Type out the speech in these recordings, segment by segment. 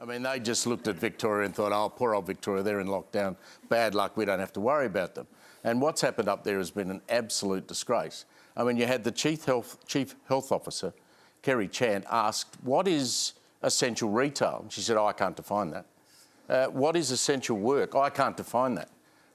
I mean, they just looked at Victoria and thought, oh, poor old Victoria, they're in lockdown. Bad luck, we don't have to worry about them. And what's happened up there has been an absolute disgrace. I mean, you had the Chief Health Officer, Kerry Chant, asked, what is essential retail? And she said, oh, I can't define that. What is essential work? Oh, I can't define that.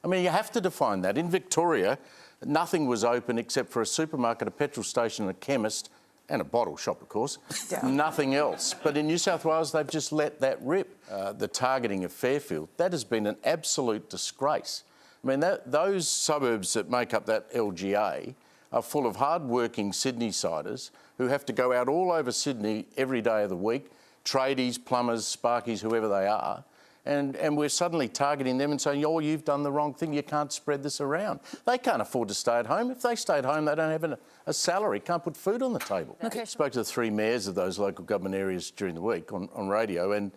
I mean, you have to define that. In Victoria, nothing was open except for a supermarket, a petrol station, a chemist, and a bottle shop, of course. Yeah. Nothing else. But in New South Wales, they've just let that rip. The targeting of Fairfield, that has been an absolute disgrace. I mean, those suburbs that make up that LGA are full of hard-working Sydney-siders who have to go out all over Sydney every day of the week, tradies, plumbers, sparkies, whoever they are, and we're suddenly targeting them and saying, oh, you've done the wrong thing, you can't spread this around. They can't afford to stay at home. If they stay at home, they don't have a salary, can't put food on the table. Okay. I spoke to the 3 mayors of those local government areas during the week on radio, and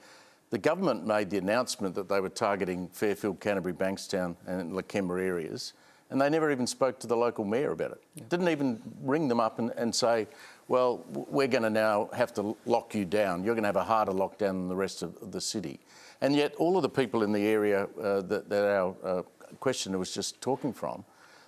the government made the announcement that they were targeting Fairfield, Canterbury, Bankstown and Lakemba areas, and they never even spoke to the local mayor about it. Yeah. Didn't even ring them up and say, well, we're going to now have to lock you down. You're going to have a harder lockdown than the rest of the city. And yet all of the people in the area that our questioner was just talking from,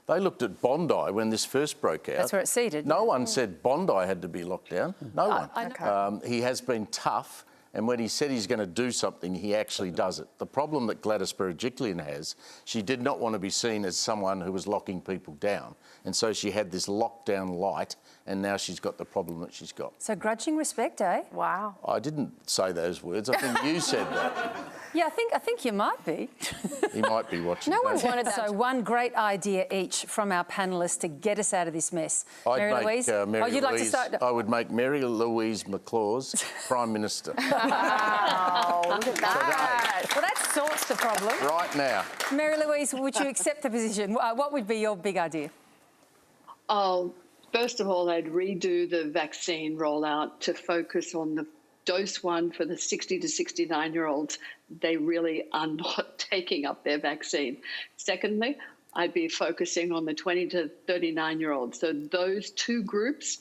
they looked at Bondi when this first broke out. That's where it's seated. No one said Bondi had to be locked down. No one. He has been tough, and when he said he's going to do something, he actually does it. The problem that Gladys Berejiklian has, she did not want to be seen as someone who was locking people down. And so she had this lockdown light, and now she's got the problem that she's got. So grudging respect, eh? Wow. I didn't say those words. I think you said that. Yeah, I think you might be. He might be watching. No one's wanted that. So one great idea each from our panellists to get us out of this mess. I would make Mary Louise McLaws Prime Minister. Wow, look at that. Well, that sorts the problem. Right now. Mary Louise, would you accept the position? What would be your big idea? Oh, first of all, I'd redo the vaccine rollout to focus on the dose one for the 60 to 69-year-olds. They really are not taking up their vaccine. Secondly, I'd be focusing on the 20 to 39-year-olds. So those two groups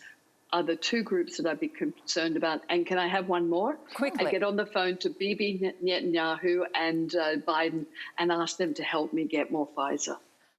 are the two groups that I'd be concerned about. And can I have one more? Quickly. I get on the phone to Bibi Netanyahu and Biden and ask them to help me get more Pfizer.